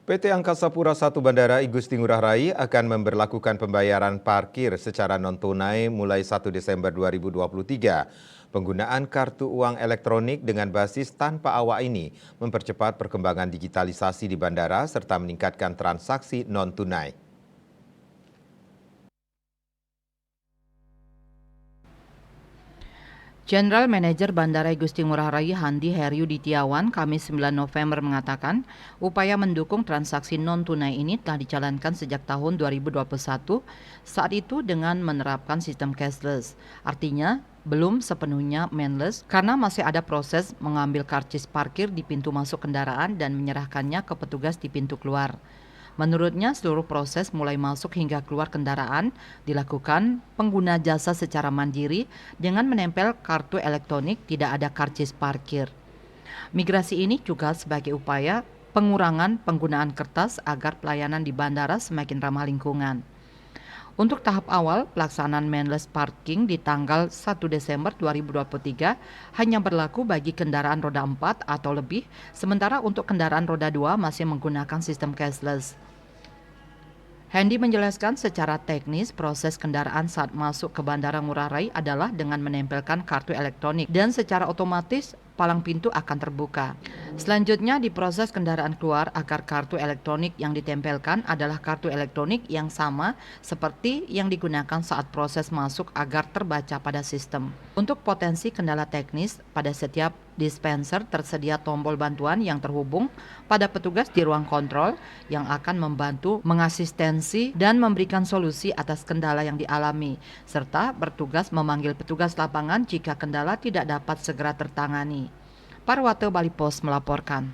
PT Angkasa Pura I Bandara Igusti Ngurah Rai akan memberlakukan pembayaran parkir secara non-tunai mulai 1 Desember 2023. Penggunaan kartu uang elektronik dengan basis tanpa awak ini mempercepat perkembangan digitalisasi di bandara serta meningkatkan transaksi non-tunai. General Manager Bandara Igusti Ngurah Rai Handi Heryuditiawan Kamis 9 November mengatakan, upaya mendukung transaksi non-tunai ini telah dijalankan sejak tahun 2021, saat itu dengan menerapkan sistem cashless. Artinya, belum sepenuhnya manless karena masih ada proses mengambil karcis parkir di pintu masuk kendaraan dan menyerahkannya ke petugas di pintu keluar. Menurutnya, seluruh proses mulai masuk hingga keluar kendaraan dilakukan pengguna jasa secara mandiri dengan menempel kartu elektronik, tidak ada karcis parkir. Migrasi ini juga sebagai upaya pengurangan penggunaan kertas agar pelayanan di bandara semakin ramah lingkungan. Untuk tahap awal, pelaksanaan manless parking di tanggal 1 Desember 2023 hanya berlaku bagi kendaraan roda 4 atau lebih, sementara untuk kendaraan roda 2 masih menggunakan sistem cashless. Hendy menjelaskan secara teknis proses kendaraan saat masuk ke Bandara Ngurah Rai adalah dengan menempelkan kartu elektronik dan secara otomatis palang pintu akan terbuka. Selanjutnya diproses kendaraan keluar agar kartu elektronik yang ditempelkan adalah kartu elektronik yang sama seperti yang digunakan saat proses masuk agar terbaca pada sistem. Untuk potensi kendala teknis, pada setiap dispenser tersedia tombol bantuan yang terhubung pada petugas di ruang kontrol yang akan membantu mengasistensi dan memberikan solusi atas kendala yang dialami, serta bertugas memanggil petugas lapangan jika kendala tidak dapat segera tertangani. Parwate Bali Pos melaporkan.